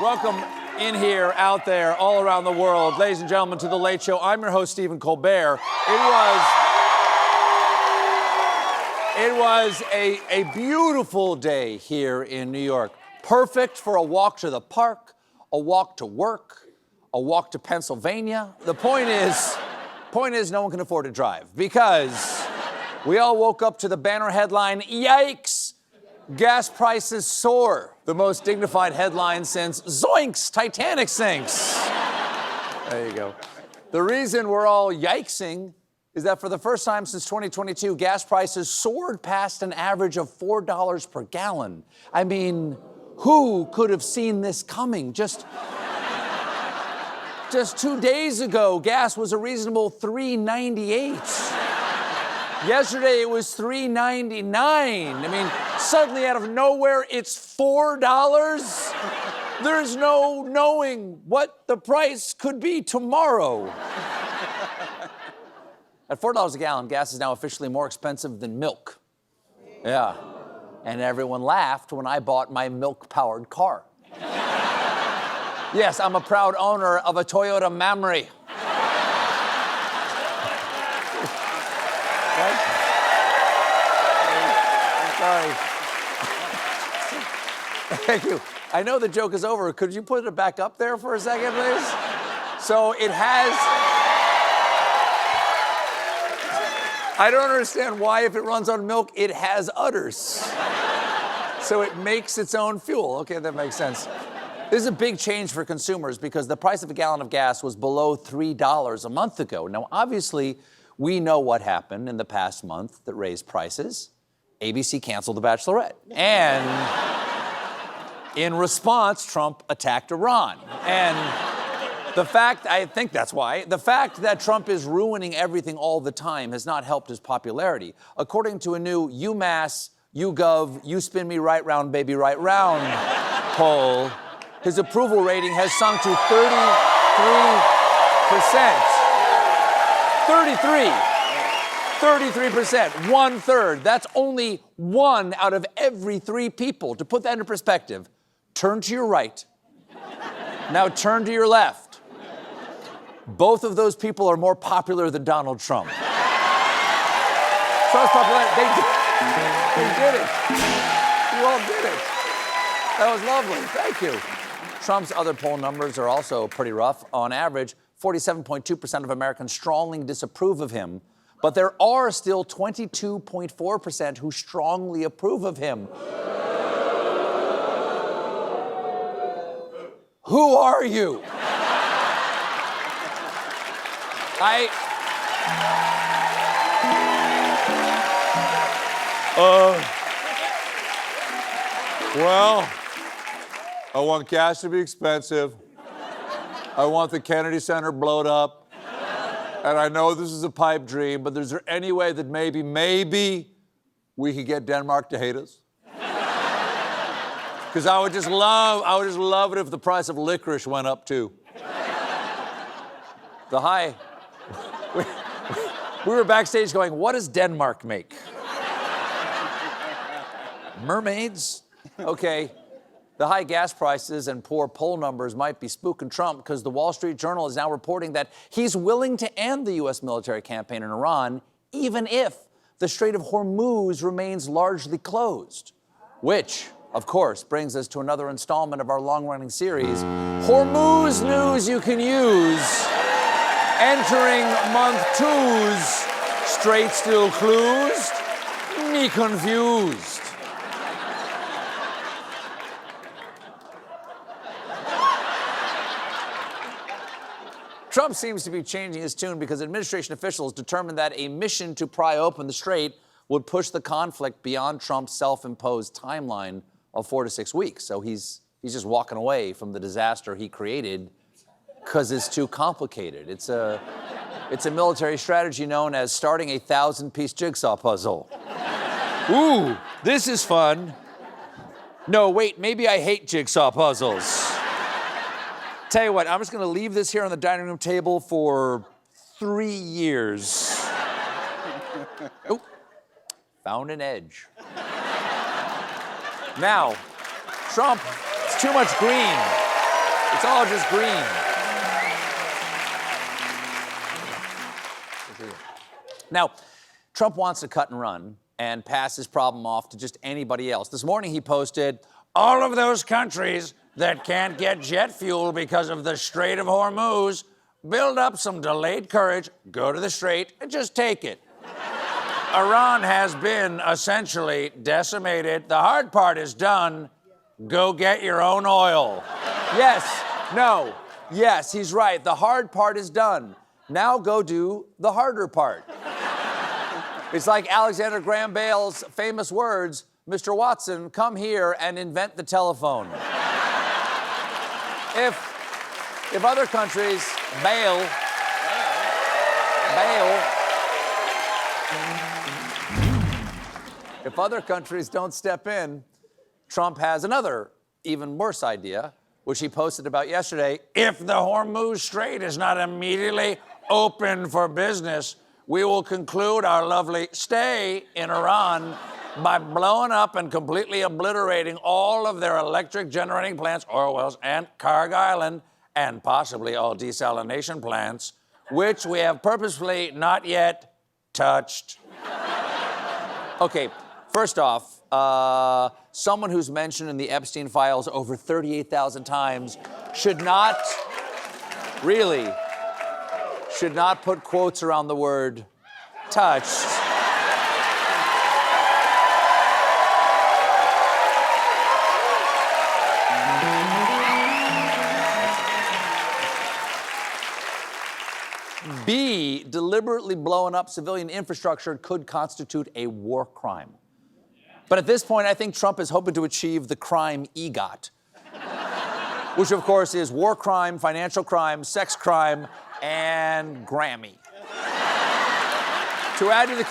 Welcome in here, out there, all around the world. Ladies and gentlemen, to The Late Show. I'm your host, Stephen Colbert. It was a beautiful day here in New York. Perfect for a walk to the park, a walk to work, a walk to Pennsylvania. The point is no one can afford to drive because we all woke up to the banner headline, yikes, gas prices soar. The most dignified headline since Zoinks, Titanic sinks. There you go. The reason we're all yikesing is that for the first time since 2022, gas prices soared past an average of $4 per gallon. I mean, who could have seen this coming? Just 2 days ago, gas was a reasonable $3.98. Yesterday, it was $3.99. I mean, suddenly out of nowhere, it's $4. There's no knowing what the price could be tomorrow. At $4 a gallon, gas is now officially more expensive than milk. Yeah. And everyone laughed when I bought my milk-powered car. Yes, I'm a proud owner of a Toyota Camry. Sorry. Thank you. I know the joke is over. Could you put it back up there for a second, please? So it has... I don't understand why, if it runs on milk, it has udders. So it makes its own fuel. Okay, that makes sense. This is a big change for consumers because the price of a gallon of gas was below $3 a month ago. Now, obviously, we know what happened in the past month that raised prices. ABC canceled The Bachelorette. And in response, Trump attacked Iran. And the fact that Trump is ruining everything all the time has not helped his popularity. According to a new UMass, YouGov, You Spin Me Right Round, Baby Right Round poll, his approval rating has sunk to 33%. 33%. 1/3. That's only 1 out of every 3 people. To put that into perspective, turn to your right. Now turn to your left. Both of those people are more popular than Donald Trump. Trump's popularity, they did it. You all did it. That was lovely. Thank you. Trump's other poll numbers are also pretty rough. On average, 47.2% of Americans strongly disapprove of him, but there are still 22.4% who strongly approve of him. Who are you? Well, I want gas to be expensive. I want the Kennedy Center blowed up. And I know this is a pipe dream, but is there any way that maybe we could get Denmark to hate us? Because I would just love it if the price of licorice went up too. We were backstage going, what does Denmark make? Mermaids? Okay. The high gas prices and poor poll numbers might be spooking Trump because the Wall Street Journal is now reporting that he's willing to end the U.S. military campaign in Iran, even if the Strait of Hormuz remains largely closed. Which, of course, brings us to another installment of our long-running series, Hormuz News You Can Use. Entering month 2's Strait Still Closed, Me Confused. Trump seems to be changing his tune because administration officials determined that a mission to pry open the strait would push the conflict beyond Trump's self-imposed timeline of 4 to 6 weeks. So he's just walking away from the disaster he created because it's too complicated. It's a military strategy known as starting a 1,000-piece jigsaw puzzle. Ooh, this is fun. No, wait, maybe I hate jigsaw puzzles. Tell you what, I'm just going to leave this here on the dining room table for 3 years. Oh, found an edge. Now, Trump, it's too much green. It's all just green. Now, Trump wants to cut and run and pass his problem off to just anybody else. This morning he posted, all of those countries that can't get jet fuel because of the Strait of Hormuz, build up some delayed courage, go to the Strait, and just take it. Iran has been essentially decimated. The hard part is done. Go get your own oil. Yes, no, yes, he's right. The hard part is done. Now go do the harder part. It's like Alexander Graham Bell's famous words, Mr. Watson, come here and invent the telephone. If other countries bail, if other countries don't step in, Trump has another, even worse idea, which he posted about yesterday. If the Hormuz Strait is not immediately open for business, we will conclude our lovely stay in Iran by blowing up and completely obliterating all of their electric generating plants, oil wells, and Carg Island, and possibly all desalination plants, which we have purposefully not yet touched. Okay, first off, someone who's mentioned in the Epstein files over 38,000 times should not put quotes around the word touched. B, deliberately blowing up civilian infrastructure could constitute a war crime. But at this point, I think Trump is hoping to achieve the crime EGOT, which of course is war crime, financial crime, sex crime, and Grammy. To add to the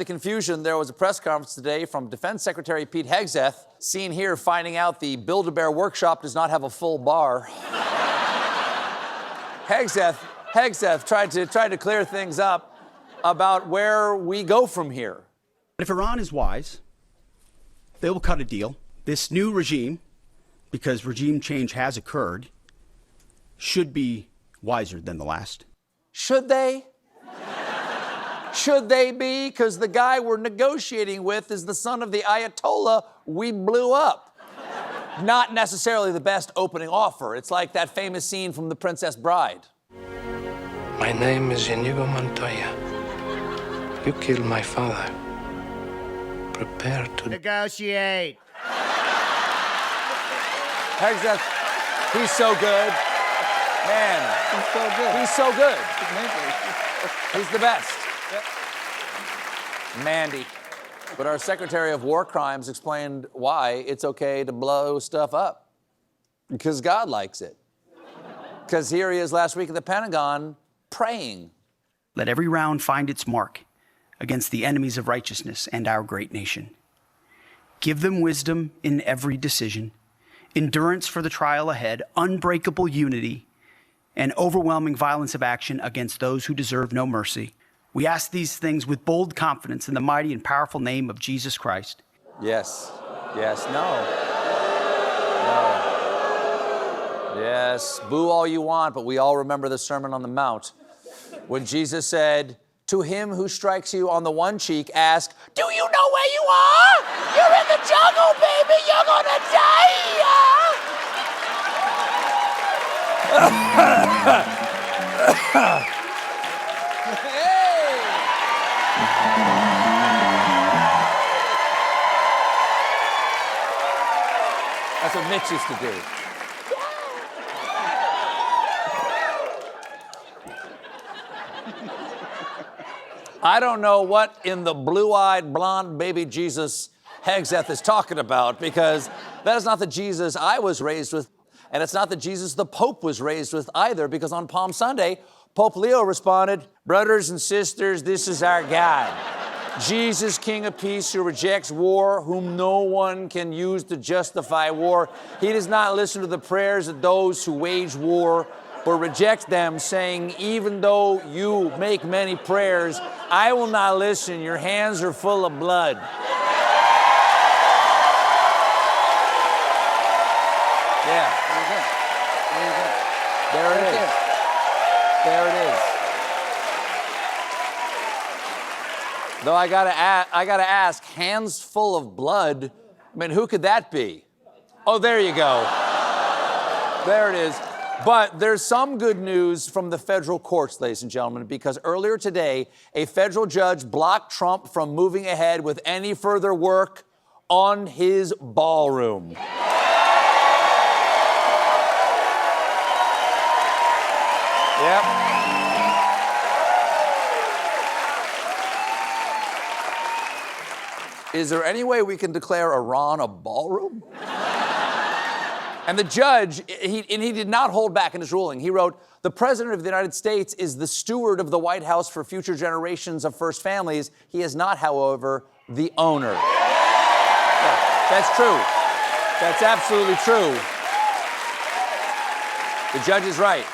confusion, there was a press conference today from Defense Secretary Pete Hegseth, seen here finding out the Build-A-Bear workshop does not have a full bar. Hegseth tried to clear things up about where we go from here. If Iran is wise, they will cut a deal. This new regime, because regime change has occurred, should be wiser than the last. Should they? Should they be? Because the guy we're negotiating with is the son of the Ayatollah we blew up. Not necessarily the best opening offer. It's like that famous scene from The Princess Bride. My name is Inigo Montoya. You killed my father. Prepare to negotiate. Hegseth, he's so good. Man. He's so good. He's so good. He's the best. Yep. Mandy. But our Secretary of War Crimes explained why it's okay to blow stuff up. Because God likes it. Because here he is last week at the Pentagon praying. Let every round find its mark against the enemies of righteousness and our great nation. Give them wisdom in every decision, endurance for the trial ahead, unbreakable unity, and overwhelming violence of action against those who deserve no mercy. We ask these things with bold confidence in the mighty and powerful name of Jesus Christ. Yes. Yes. No. No. Yes. Boo all you want, but we all remember the Sermon on the Mount. When Jesus said, to him who strikes you on the one cheek, ask, do you know where you are? You're in the jungle, baby. You're gonna die. That's what Mitch used to do. I don't know what in the blue-eyed, blonde baby Jesus Hegseth is talking about, because that is not the Jesus I was raised with, and it's not the Jesus the Pope was raised with either, because on Palm Sunday, Pope Leo responded, brothers and sisters, this is our God. Jesus, King of Peace, who rejects war, whom no one can use to justify war. He does not listen to the prayers of those who wage war, but rejects them, saying, even though you make many prayers, I will not listen. Your hands are full of blood. Though I gotta ask, hands full of blood, I mean, who could that be? Oh, there you go. There it is. But there's some good news from the federal courts, ladies and gentlemen, because earlier today, a federal judge blocked Trump from moving ahead with any further work on his ballroom. Yep. Is there any way we can declare Iran a ballroom? And the judge, he did not hold back in his ruling. He wrote, "The President of the United States is the steward of the White House for future generations of first families. He is not, however, the owner." Yeah, that's true. That's absolutely true. The judge is right.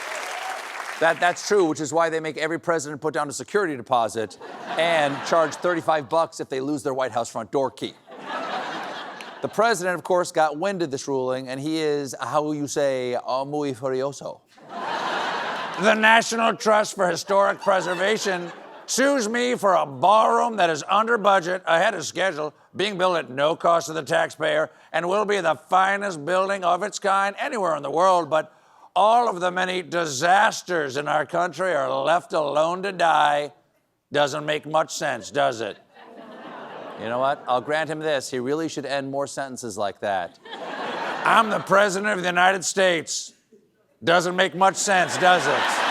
That's true, which is why they make every president put down a security deposit and charge $35 if they lose their White House front door key. The president, of course, got wind of this ruling, and he is, how you say, muy furioso. The National Trust for Historic Preservation sues me for a ballroom that is under budget, ahead of schedule, being built at no cost to the taxpayer, and will be the finest building of its kind anywhere in the world, but all of the many disasters in our country are left alone to die. Doesn't make much sense, does it? You know what? I'll grant him this. He really should end more sentences like that. I'm the President of the United States. Doesn't make much sense, does it?